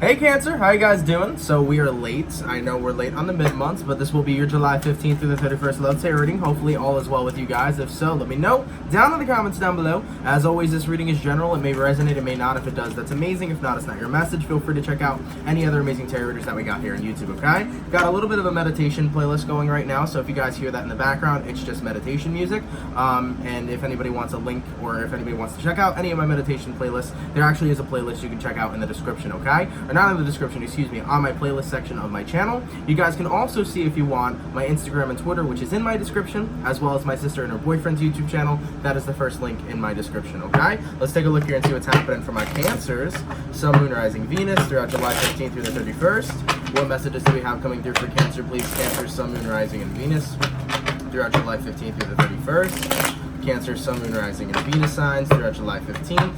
Hey Cancer, how you guys doing? So we are late. I know we're late on the mid-month, but this will be your July 15th through the 31st Love Tarot reading. Hopefully all is well with you guys. If so, let me know down in the comments down below. As always, this reading is general. It may resonate, it may not. If it does, that's amazing. If not, it's not your message. Feel free to check out any other amazing tarot readers that we got here on YouTube, okay? Got a little bit of a meditation playlist going right now, so if you guys hear that in the background, it's just meditation music. And if anybody wants a link or if anybody wants to check out any of my meditation playlists, there actually is a playlist you can check out in the description, okay? Or not in the description, excuse me, on my playlist section of my channel. You guys can also see, if you want, my Instagram and Twitter, which is in my description, as well as my sister and her boyfriend's YouTube channel. That is the first link in my description, okay? Let's take a look here and see what's happening for my Cancers, Sun, Moon, Rising, Venus, throughout July 15th through the 31st. What messages do we have coming through for Cancer, please? Cancer, Sun, Moon, Rising, and Venus, throughout July 15th through the 31st. Cancer, Sun, Moon, Rising, and Venus signs throughout July 15th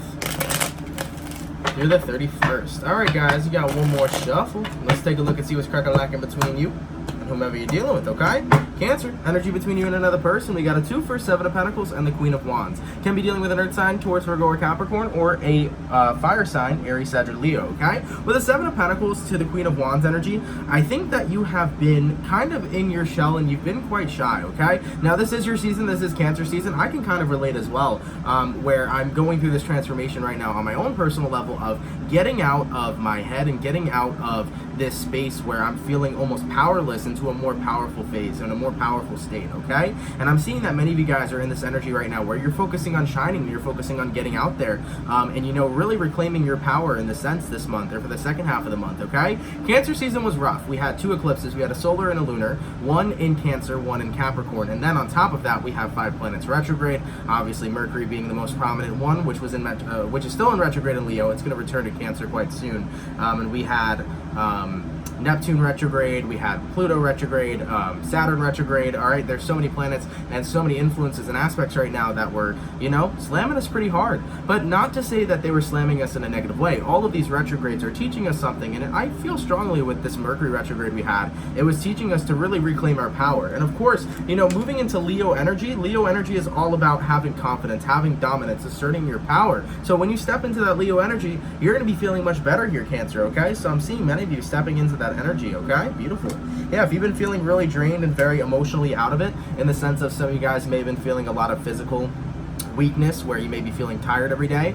through the 31st. All right, guys, you got one more shuffle. Let's take a look and see what's cracking between you and whomever you're dealing with, okay? Cancer, energy between you and another person. We got a 2 for 7 of Pentacles and the Queen of Wands. Can be dealing with an Earth sign, Taurus, Virgo, or Capricorn, or a fire sign, Aries, Sag, or Leo, okay? With a 7 of Pentacles to the Queen of Wands energy, I think that you have been kind of in your shell and you've been quite shy, okay? Now, this is your season. This is Cancer season. I can kind of relate as well, where I'm going through this transformation right now on my own personal level of getting out of my head and getting out of this space where I'm feeling almost powerless into a more powerful phase and a more powerful state, okay? And I'm seeing that many of you guys are in this energy right now where you're focusing on shining, you're focusing on getting out there, and, you know, really reclaiming your power in the sense this month, or for the second half of the month, okay? Cancer season was rough. We had 2 eclipses. We had a solar and a lunar, 1 in Cancer, 1 in Capricorn, and then on top of that, we have 5 planets retrograde, obviously Mercury being the most prominent one, which is still in retrograde in Leo. It's going to return to Cancer quite soon, and we had Neptune retrograde, we had Pluto retrograde, Saturn retrograde. All right, there's so many planets and so many influences and aspects right now that were, you know, slamming us pretty hard. But not to say that they were slamming us in a negative way. All of these retrogrades are teaching us something, and I feel strongly with this Mercury retrograde we had, it was teaching us to really reclaim our power. And of course, you know, moving into Leo energy is all about having confidence, having dominance, asserting your power. So when you step into that Leo energy, you're going to be feeling much better here, Cancer, okay? So I'm seeing many of you stepping into that energy, okay? Beautiful. Yeah, if you've been feeling really drained and very emotionally out of it, in the sense of some of you guys may have been feeling a lot of physical weakness, where you may be feeling tired every day,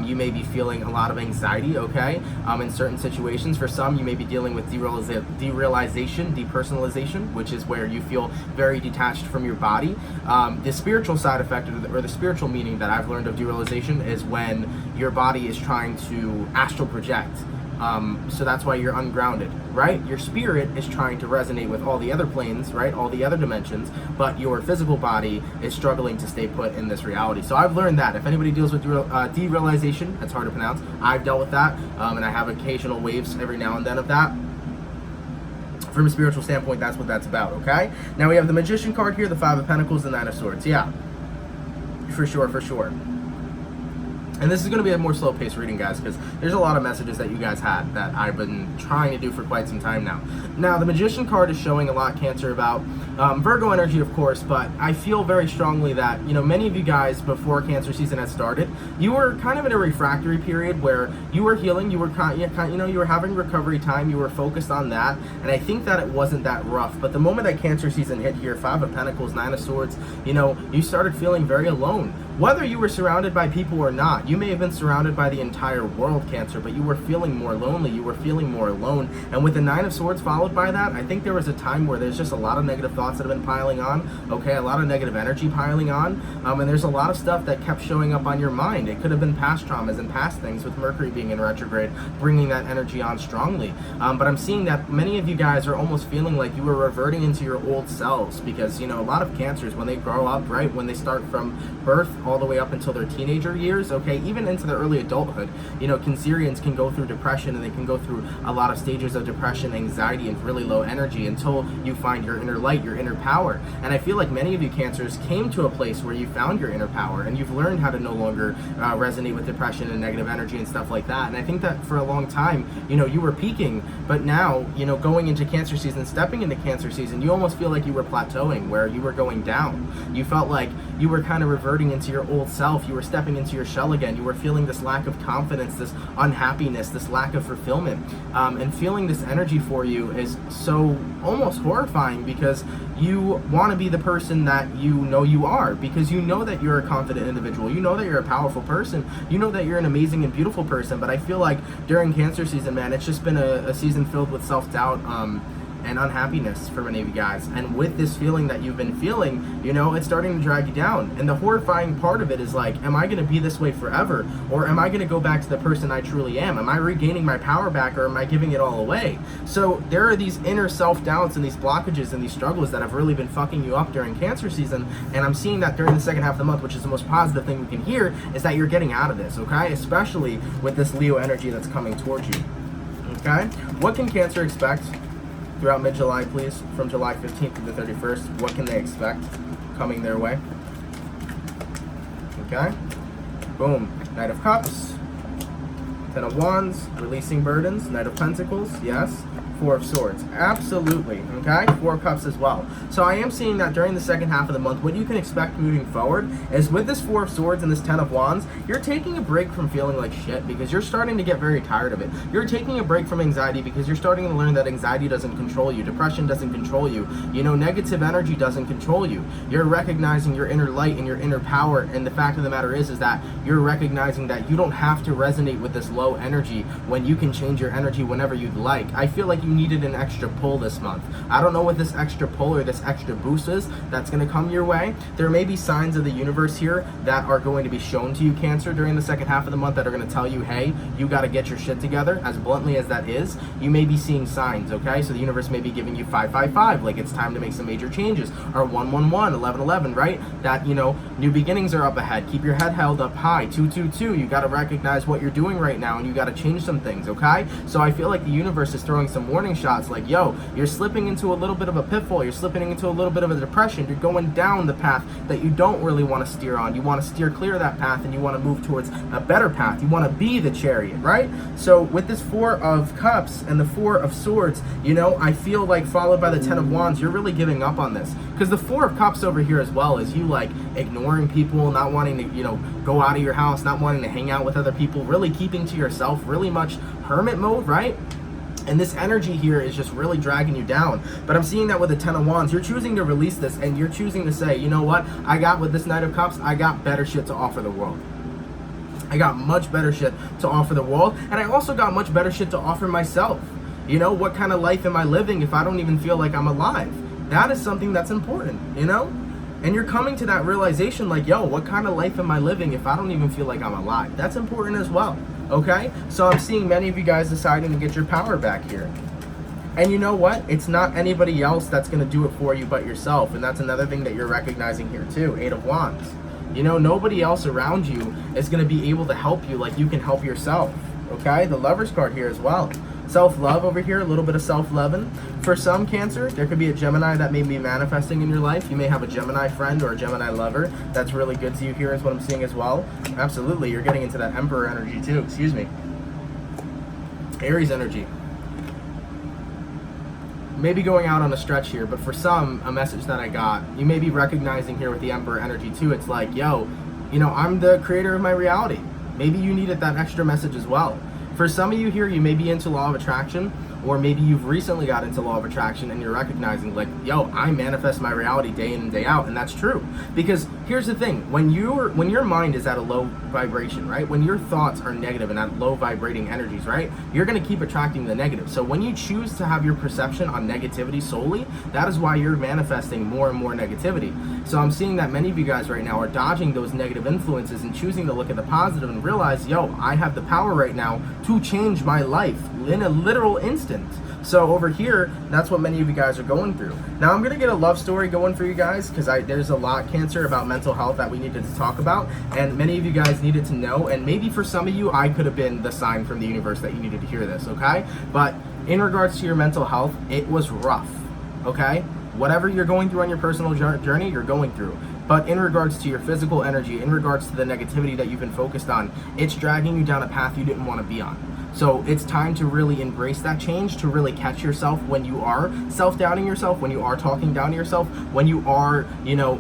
you may be feeling a lot of anxiety, okay, in certain situations. For some, you may be dealing with derealization, depersonalization, which is where you feel very detached from your body. The spiritual side effect, or the spiritual meaning that I've learned of derealization, is when your body is trying to astral project. So that's why you're ungrounded, right? Your spirit is trying to resonate with all the other planes, right? All the other dimensions, but your physical body is struggling to stay put in this reality. So I've learned that if anybody deals with derealization, that's hard to pronounce, I've dealt with that, and I have occasional waves every now and then of that. From a spiritual standpoint, that's what that's about, okay? Now we have the Magician card here, the 5 of Pentacles, the 9 of Swords. Yeah, for sure, for sure. And this is going to be a more slow-paced reading, guys, because there's a lot of messages that you guys had that I've been trying to do for quite some time now. Now, the Magician card is showing a lot, Cancer, about Virgo energy, of course, but I feel very strongly that, you know, many of you guys, before Cancer season had started, you were kind of in a refractory period where you were healing, you were you were having recovery time, you were focused on that, and I think that it wasn't that rough. But the moment that Cancer season hit here, 5 of Pentacles, 9 of Swords, you know, you started feeling very alone. Whether you were surrounded by people or not, you may have been surrounded by the entire world, Cancer, but you were feeling more lonely, you were feeling more alone. And with the 9 of Swords followed by that, I think there was a time where there's just a lot of negative thoughts that have been piling on, okay, a lot of negative energy piling on, and there's a lot of stuff that kept showing up on your mind. It could have been past traumas and past things, with Mercury being in retrograde, bringing that energy on strongly. But I'm seeing that many of you guys are almost feeling like you were reverting into your old selves, because, you know, a lot of Cancers, when they grow up, right, when they start from birth all the way up until their teenager years, okay, even into their early adulthood, you know, Cancerians can go through depression, and they can go through a lot of stages of depression, anxiety, and really low energy until you find your inner light, your inner power. And I feel like many of you Cancers came to a place where you found your inner power, and you've learned how to no longer resonate with depression and negative energy and stuff like that. And I think that for a long time, you know, you were peaking, but now, you know, going into Cancer season, stepping into Cancer season, you almost feel like you were plateauing, where you were going down. You felt like you were kind of reverting into your your old self. You were stepping into your shell again. You were feeling this lack of confidence, this unhappiness, this lack of fulfillment. And feeling this energy for you is so almost horrifying, because you want to be the person that you know you are, because you know that you're a confident individual. You know that you're a powerful person. You know that you're an amazing and beautiful person. But I feel like during Cancer season, man, it's just been a season filled with self-doubt, and unhappiness for many of you guys. And with this feeling that you've been feeling, you know, it's starting to drag you down. And the horrifying part of it is like, am I going to be this way forever? Or am I going to go back to the person I truly am? Am I regaining my power back, or am I giving it all away? So there are these inner self-doubts and these blockages and these struggles that have really been fucking you up during Cancer season. And I'm seeing that during the second half of the month, which is the most positive thing we can hear, is that you're getting out of this, okay? Especially with this Leo energy that's coming towards you, okay? What can Cancer expect throughout mid-July, please, from July 15th to the 31st? What can they expect coming their way? Okay. Boom. Knight of Cups. Ten of Wands. Releasing burdens. Knight of Pentacles. Yes. Four of Swords. Absolutely. Okay. Four of Cups as well. So I am seeing that during the second half of the month, what you can expect moving forward is with this Four of Swords and this Ten of Wands, you're taking a break from feeling like shit, because you're starting to get very tired of it. You're taking a break from anxiety because you're starting to learn that anxiety doesn't control you. Depression doesn't control you. You know, negative energy doesn't control you. You're recognizing your inner light and your inner power. And the fact of the matter is that you're recognizing that you don't have to resonate with this low energy when you can change your energy whenever you'd like. I feel like you needed an extra pull this month. I don't know what this extra pull or this extra boost is that's going to come your way. There may be signs of the universe here that are going to be shown to you, Cancer, during the second half of the month, that are going to tell you, hey, you got to get your shit together. As bluntly as that is, you may be seeing signs, okay? So the universe may be giving you 555, like it's time to make some major changes, or 111, 1111, right? That, you know, new beginnings are up ahead. Keep your head held up high. 222, you got to recognize what you're doing right now, and you got to change some things, okay? So I feel like the universe is throwing some warning shots, like, yo, you're slipping into a little bit of a pitfall, you're slipping into a little bit of a depression, you're going down the path that you don't really want to steer on. You want to steer clear of that path, and you want to move towards a better path. You want to be the Chariot, right? So with this Four of Cups and the Four of Swords, you know, I feel like, followed by the Ten of Wands, you're really giving up on this, because the Four of Cups over here as well is you like ignoring people, not wanting to, you know, go out of your house, not wanting to hang out with other people, really keeping to yourself, really much hermit mode, right? And this energy here is just really dragging you down. But I'm seeing that with the Ten of Wands, you're choosing to release this, and you're choosing to say, you know what, I got, with this Knight of Cups, I got better shit to offer the world. I got much better shit to offer the world, and I also got much better shit to offer myself. You know, what kind of life am I living if I don't even feel like I'm alive? That is something that's important, you know? And you're coming to that realization like, yo, what kind of life am I living if I don't even feel like I'm alive? That's important as well, okay? So I'm seeing many of you guys deciding to get your power back here. And you know what? It's not anybody else that's going to do it for you but yourself. And that's another thing that you're recognizing here too, Eight of Wands. You know, nobody else around you is going to be able to help you like you can help yourself, okay? The Lover's card here as well. Self-love over here, a little bit of self-loving. For some, Cancer, there could be a Gemini that may be manifesting in your life. You may have a Gemini friend or a Gemini lover that's really good to you here, is what I'm seeing as well. Absolutely, you're getting into that Emperor energy too, excuse me. Aries energy. Maybe going out on a stretch here, but for some, a message that I got, you may be recognizing here with the Emperor energy too. It's like, yo, you know, I'm the creator of my reality. Maybe you needed that extra message as well. For some of you here, you may be into law of attraction, or maybe you've recently got into law of attraction and you're recognizing like, yo, I manifest my reality day in and day out. And that's true, because here's the thing, when your mind is at a low vibration, right, when your thoughts are negative and at low vibrating energies, right, you're going to keep attracting the negative. So when you choose to have your perception on negativity solely, that is why you're manifesting more and more negativity. So I'm seeing that many of you guys right now are dodging those negative influences and choosing to look at the positive and realize, yo, I have the power right now to change my life in a literal instant. So over here, that's what many of you guys are going through. Now I'm going to get a love story going for you guys, because there's a lot, Cancer, about mental health that we needed to talk about, and many of you guys needed to know, and maybe for some of you, I could have been the sign from the universe that you needed to hear this, okay? But in regards to your mental health, it was rough, okay? Whatever you're going through on your personal journey, you're going through. But in regards to your physical energy, in regards to the negativity that you've been focused on, it's dragging you down a path you didn't want to be on. So it's time to really embrace that change, to really catch yourself when you are self-doubting yourself, when you are talking down to yourself, when you are,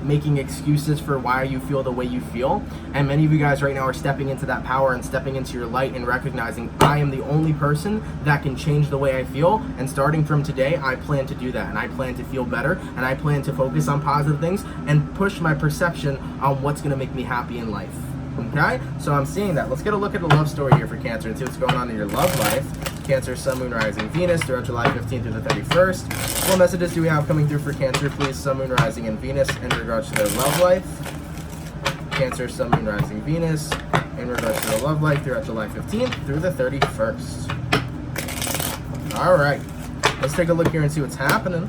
making excuses for why you feel the way you feel. And many of you guys right now are stepping into that power and stepping into your light and recognizing I am the only person that can change the way I feel. And starting from today, I plan to do that. And I plan to feel better. And I plan to focus on positive things and push my perception on what's going to make me happy in life. Okay, so I'm seeing that. Let's get a look at the love story here for Cancer and see what's going on in your love life. Cancer, Sun, Moon, Rising, Venus throughout July 15th through the 31st. What messages do we have coming through for Cancer, please? Sun, Moon, Rising, and Venus in regards to their love life. Cancer, Sun, Moon, Rising, Venus in regards to their love life throughout July 15th through the 31st. All right, let's take a look here and see what's happening.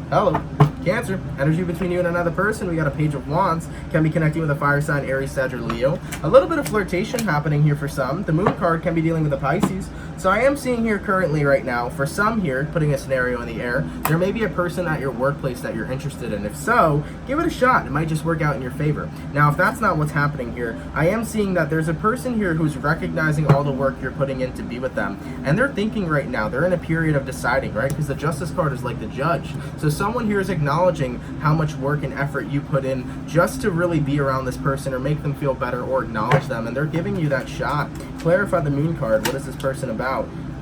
Hello. Cancer, energy between you and another person. We got a Page of Wands. Can be connecting with a fire sign, Aries, Sag, or Leo. A little bit of flirtation happening here for some. The Moon card can be dealing with a Pisces. So I am seeing here currently right now, for some here, putting a scenario in the air, there may be a person at your workplace that you're interested in. If so, give it a shot. It might just work out in your favor. Now, if that's not what's happening here, I am seeing that there's a person here who's recognizing all the work you're putting in to be with them. And they're thinking right now, they're in a period of deciding, right? Because the Justice card is like the judge. So someone here is acknowledging how much work and effort you put in just to really be around this person or make them feel better or acknowledge them, and they're giving you that shot. Clarify the Moon card. What is this person about?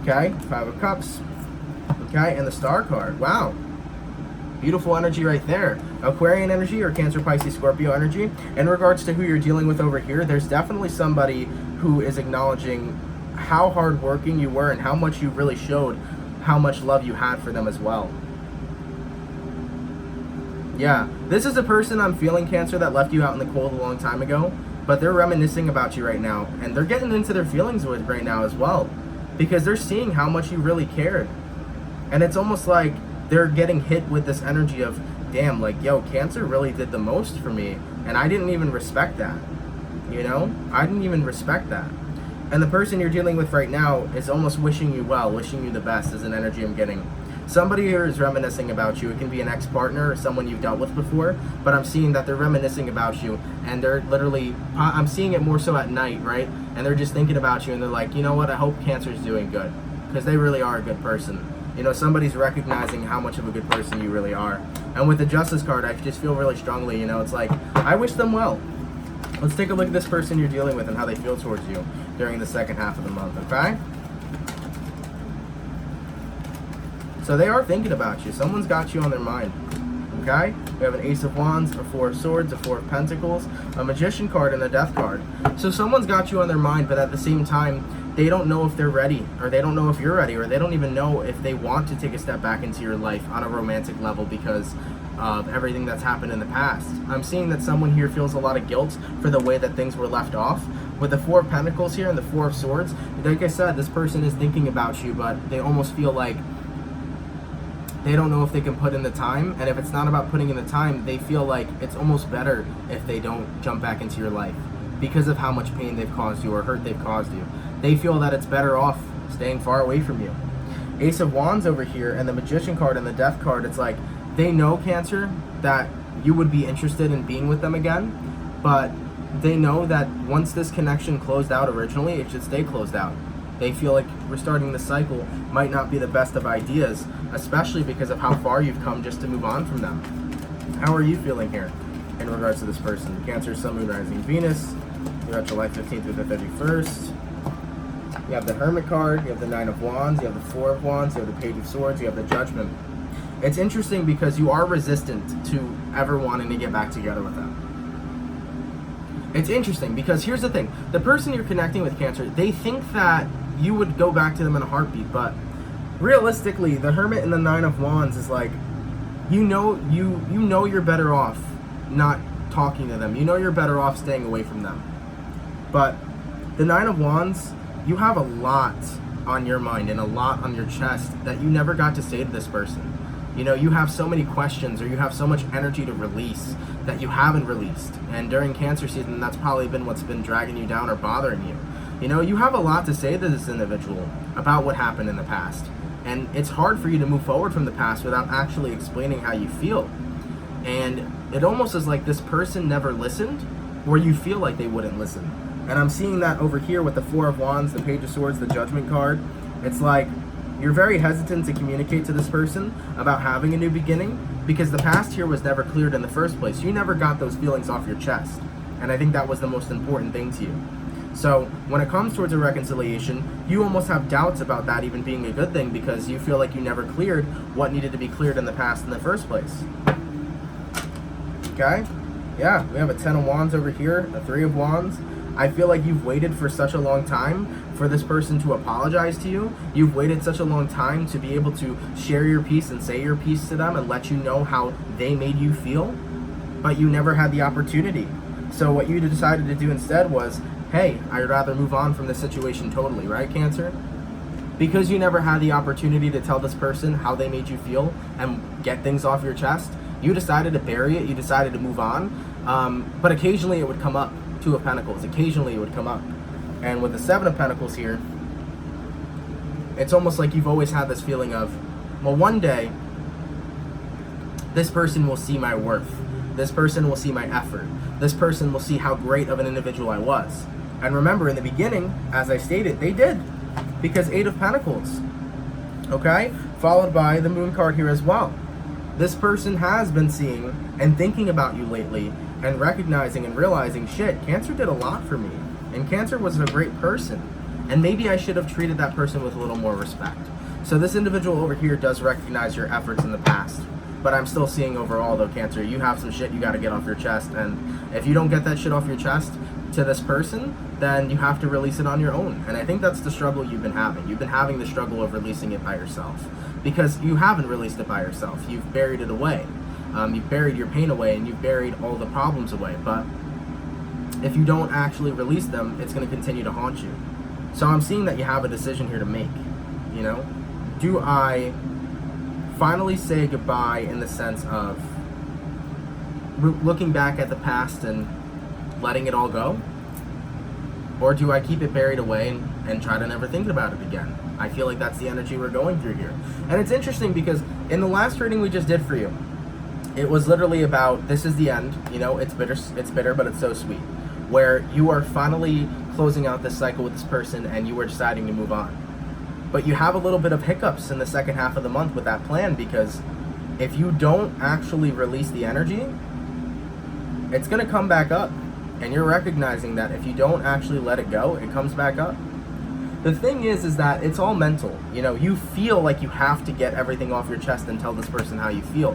Okay, Five of Cups. Okay, and the Star card. Wow. Beautiful energy right there. Aquarian energy or Cancer, Pisces, Scorpio energy. In regards to who you're dealing with over here, there's definitely somebody who is acknowledging how hardworking you were and how much you really showed how much love you had for them as well. Yeah, this is a person I'm feeling, Cancer, that left you out in the cold a long time ago, but they're reminiscing about you right now, and they're getting into their feelings with right now as well, because they're seeing how much you really cared. And it's almost like they're getting hit with this energy of, damn, like, yo, Cancer really did the most for me, and I didn't even respect that. I didn't even respect that. And the person you're dealing with right now is almost wishing you well, wishing you the best is an energy I'm getting. Somebody here is reminiscing about you. It can be an ex-partner or someone you've dealt with before, but I'm seeing that they're reminiscing about you, and they're literally, I'm seeing it more so at night, right? And they're just thinking about you, and they're like, you know what, I hope Cancer's doing good, because they really are a good person. Somebody's recognizing how much of a good person you really are. And with the Justice card, I just feel really strongly, it's like, I wish them well. Let's take a look at this person you're dealing with and how they feel towards you during the second half of the month, okay? So they are thinking about you. Someone's got you on their mind, okay? We have an Ace of Wands, a Four of Swords, a Four of Pentacles, a Magician card, and a Death card. So someone's got you on their mind, but at the same time, they don't know if they're ready, or they don't know if you're ready, or they don't even know if they want to take a step back into your life on a romantic level because of everything that's happened in the past. I'm seeing that someone here feels a lot of guilt for the way that things were left off. With the Four of Pentacles here and the Four of Swords, like I said, this person is thinking about you, but they almost feel like they don't know if they can put in the time, and if it's not about putting in the time, they feel like it's almost better if they don't jump back into your life because of how much pain they've caused you or hurt they've caused you. They feel that it's better off staying far away from you. Ace of Wands over here and the Magician card and the Death card, it's like they know, Cancer, that you would be interested in being with them again, but they know that once this connection closed out originally, it should stay closed out. They feel like restarting the cycle might not be the best of ideas, especially because of how far you've come just to move on from them. How are you feeling here in regards to this person? Cancer, Sun, Moon, Rising, Venus. You have July 15th through the 31st. You have the Hermit card, you have the Nine of Wands, you have the Four of Wands, you have the Page of Swords, you have the Judgment. It's interesting because you are resistant to ever wanting to get back together with them. It's interesting because here's the thing. The person you're connecting with, Cancer, they think that you would go back to them in a heartbeat, but realistically, the Hermit and the Nine of Wands is like, you know you're better off not talking to them. You know you're better off staying away from them. But the Nine of Wands, you have a lot on your mind and a lot on your chest that you never got to say to this person. You have so many questions, or you have so much energy to release that you haven't released. And during Cancer season, that's probably been what's been dragging you down or bothering you. You have a lot to say to this individual about what happened in the past. And it's hard for you to move forward from the past without actually explaining how you feel. And it almost is like this person never listened, or you feel like they wouldn't listen. And I'm seeing that over here with the Four of Wands, the Page of Swords, the Judgment card. It's like you're very hesitant to communicate to this person about having a new beginning because the past here was never cleared in the first place. You never got those feelings off your chest. And I think that was the most important thing to you. So when it comes towards a reconciliation, you almost have doubts about that even being a good thing because you feel like you never cleared what needed to be cleared in the past in the first place. Okay? Yeah, we have a Ten of Wands over here, a Three of Wands. I feel like you've waited for such a long time for this person to apologize to you. You've waited such a long time to be able to share your piece and say your piece to them and let you know how they made you feel, but you never had the opportunity. So what you decided to do instead was, hey, I'd rather move on from this situation totally, right, Cancer? Because you never had the opportunity to tell this person how they made you feel and get things off your chest, you decided to bury it, you decided to move on, but occasionally it would come up. Two of Pentacles, occasionally it would come up. And with the Seven of Pentacles here, it's almost like you've always had this feeling of, well, one day, this person will see my worth. This person will see my effort. This person will see how great of an individual I was. And remember, in the beginning, as I stated, they did. Because Eight of Pentacles, okay? Followed by the Moon card here as well. This person has been seeing and thinking about you lately and recognizing and realizing, shit, Cancer did a lot for me. And Cancer was a great person. And maybe I should have treated that person with a little more respect. So this individual over here does recognize your efforts in the past. But I'm still seeing overall, though, Cancer, you have some shit you got to get off your chest. And if you don't get that shit off your chest to this person, then you have to release it on your own. And I think that's the struggle you've been having. You've been having the struggle of releasing it by yourself. Because you haven't released it by yourself. You've buried it away. You've buried your pain away and you've buried all the problems away. But if you don't actually release them, it's going to continue to haunt you. So I'm seeing that you have a decision here to make. You know, do I finally say goodbye in the sense of looking back at the past and letting it all go? Or do I keep it buried away and try to never think about it again? I feel like that's the energy we're going through here. And it's interesting because in the last reading we just did for you, it was literally about, this is the end, you know, it's bitter, but it's so sweet. Where you are finally closing out this cycle with this person and you are deciding to move on. But you have a little bit of hiccups in the second half of the month with that plan because if you don't actually release the energy, it's going to come back up. And you're recognizing that if you don't actually let it go, it comes back up. The thing is that it's all mental. You know, you feel like you have to get everything off your chest and tell this person how you feel.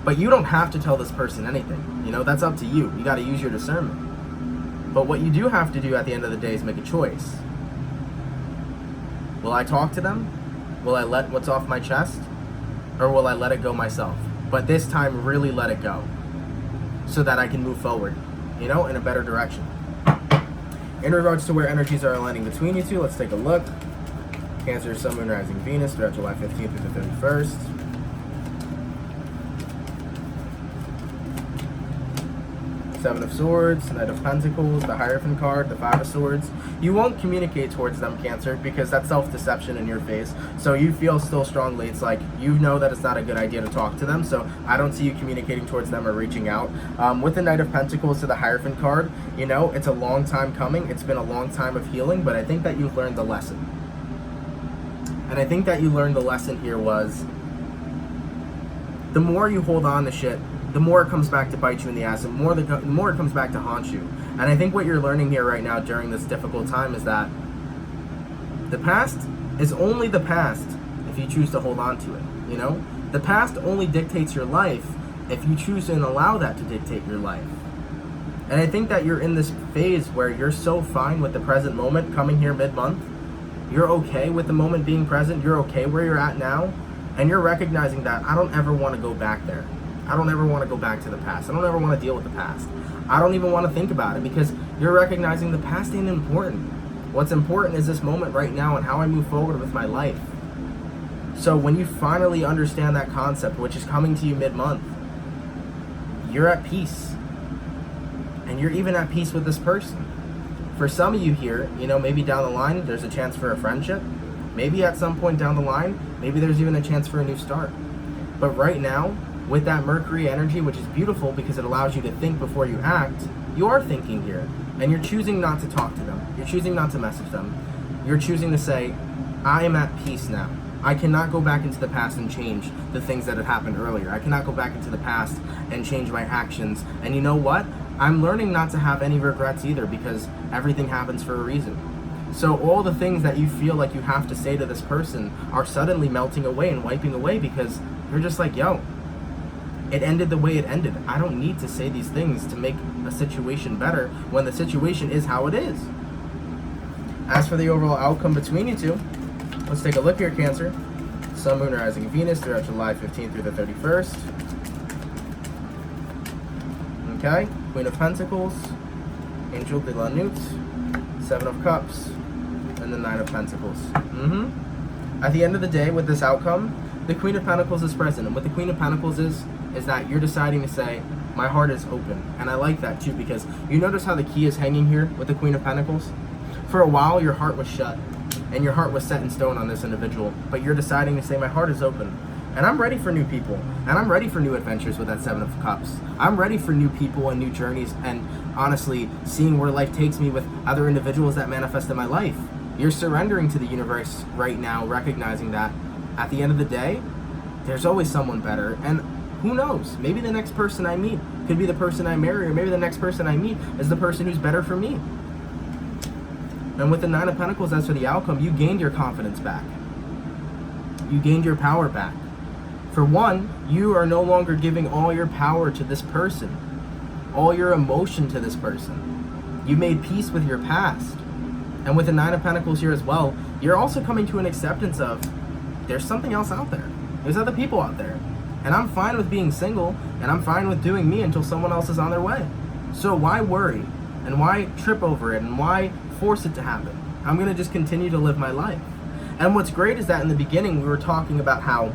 But you don't have to tell this person anything. You know, that's up to you. You got to use your discernment. But what you do have to do at the end of the day is make a choice. Will I talk to them? Will I let what's off my chest? Or will I let it go myself? But this time, really let it go. So that I can move forward, you know, in a better direction. In regards to where energies are aligning between you two, let's take a look. Cancer, Sun, Moon, Rising, Venus, throughout July 15th through the 31st. Seven of Swords, Knight of Pentacles, the Hierophant card, the Five of Swords. You won't communicate towards them, Cancer, because that's self-deception in your face. So you feel still strongly, it's like you know that it's not a good idea to talk to them, so I don't see you communicating towards them or reaching out. With the Knight of Pentacles to the Hierophant card, you know, it's a long time coming. It's been a long time of healing, but I think that you've learned the lesson. And I think that you learned the lesson here was the more you hold on to shit, the more it comes back to bite you in the ass, and the more it comes back to haunt you. And I think what you're learning here right now during this difficult time is that the past is only the past if you choose to hold on to it, you know? The past only dictates your life if you choose to allow that to dictate your life. And I think that you're in this phase where you're so fine with the present moment coming here mid-month. You're okay with the moment being present. You're okay where you're at now. And you're recognizing that I don't ever want to go back there. I don't ever want to go back to the past. I don't ever want to deal with the past. I don't even want to think about it because you're recognizing the past ain't important. What's important is this moment right now and how I move forward with my life. So when you finally understand that concept, which is coming to you mid-month, you're at peace. And you're even at peace with this person. For some of you here, you know, maybe down the line, there's a chance for a friendship. Maybe at some point down the line, maybe there's even a chance for a new start. But right now, with that Mercury energy, which is beautiful because it allows you to think before you act, you are thinking here. and you're choosing not to talk to them. You're choosing not to message them. You're choosing to say, I am at peace now. I cannot go back into the past and change the things that had happened earlier. I cannot go back into the past and change my actions. And you know what? I'm learning not to have any regrets either, because everything happens for a reason. So all the things that you feel like you have to say to this person are suddenly melting away and wiping away, because you're just like, yo, it ended the way it ended. I don't need to say these things to make a situation better when the situation is how it is. As for the overall outcome between you two, let's take a look here, Cancer. Sun, Moon, Rising, Venus throughout July 15th through the 31st. Okay, Queen of Pentacles, Angel de la Newt, Seven of Cups, and the Nine of Pentacles. At the end of the day, with this outcome, the Queen of Pentacles is present. And what the Queen of Pentacles is that you're deciding to say, my heart is open. And I like that too, because you notice how the key is hanging here with the Queen of Pentacles? For a while, your heart was shut, and your heart was set in stone on this individual, but you're deciding to say, my heart is open, and I'm ready for new people, and I'm ready for new adventures with that Seven of Cups. I'm ready for new people and new journeys, and honestly, seeing where life takes me with other individuals that manifest in my life. You're surrendering to the universe right now, recognizing that at the end of the day, there's always someone better, and who knows, maybe the next person I meet could be the person I marry, or maybe the next person I meet is the person who's better for me. And with the Nine of Pentacles, as for the outcome, you gained your confidence back. You gained your power back. For one, you are no longer giving all your power to this person, all your emotion to this person. You made peace with your past. And with the Nine of Pentacles here as well, you're also coming to an acceptance of, there's something else out there. There's other people out there. And I'm fine with being single, and I'm fine with doing me until someone else is on their way. So why worry? And why trip over it? And why force it to happen? I'm going to just continue to live my life. And what's great is that in the beginning we were talking about how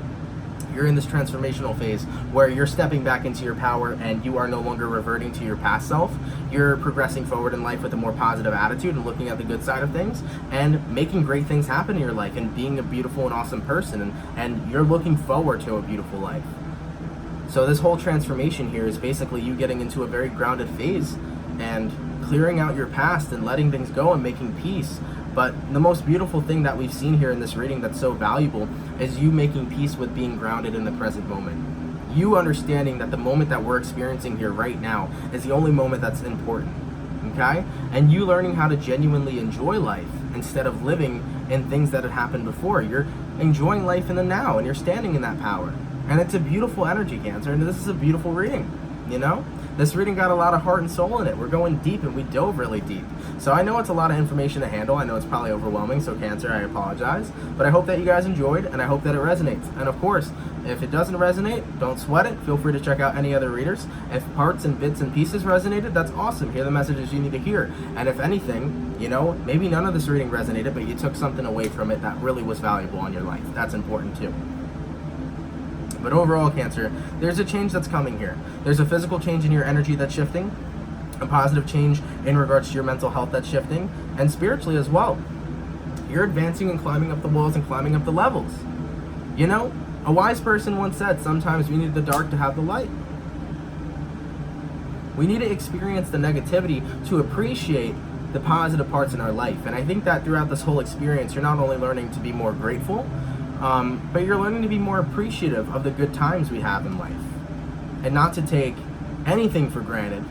you're in this transformational phase where you're stepping back into your power and you are no longer reverting to your past self. You're progressing forward in life with a more positive attitude and looking at the good side of things and making great things happen in your life and being a beautiful and awesome person, and you're looking forward to a beautiful life. So this whole transformation here is basically you getting into a very grounded phase and clearing out your past and letting things go and making peace. But the most beautiful thing that we've seen here in this reading that's so valuable is you making peace with being grounded in the present moment. You understanding that the moment that we're experiencing here right now is the only moment that's important, okay? And you learning how to genuinely enjoy life instead of living in things that had happened before. You're enjoying life in the now and you're standing in that power. And it's a beautiful energy, Cancer, and this is a beautiful reading, you know? This reading got a lot of heart and soul in it. We're going deep, and we dove really deep. So I know it's a lot of information to handle. I know it's probably overwhelming, so Cancer, I apologize. But I hope that you guys enjoyed, and I hope that it resonates. And of course, if it doesn't resonate, don't sweat it. Feel free to check out any other readers. If parts and bits and pieces resonated, that's awesome. Hear the messages you need to hear. And if anything, you know, maybe none of this reading resonated, but you took something away from it that really was valuable in your life. That's important too. But overall, Cancer, there's a change that's coming here. There's a physical change in your energy that's shifting, a positive change in regards to your mental health that's shifting, and spiritually as well. You're advancing and climbing up the walls and climbing up the levels. You know, a wise person once said, sometimes we need the dark to have the light. We need to experience the negativity to appreciate the positive parts in our life. And I think that throughout this whole experience, you're not only learning to be more grateful, but you're learning to be more appreciative of the good times we have in life and not to take anything for granted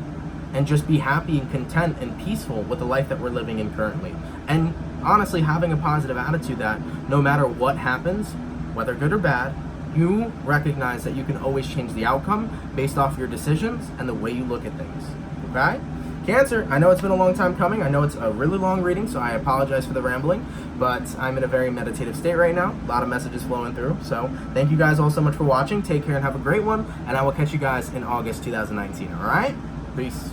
and just be happy and content and peaceful with the life that we're living in currently. And honestly, having a positive attitude that no matter what happens, whether good or bad, you recognize that you can always change the outcome based off your decisions and the way you look at things, okay? Cancer, I know it's been a long time coming. I know it's a really long reading, so I apologize for the rambling, but I'm in a very meditative state right now. A lot of messages flowing through. So thank you guys all so much for watching. Take care and have a great one, and I will catch you guys in August 2019, all right? Peace.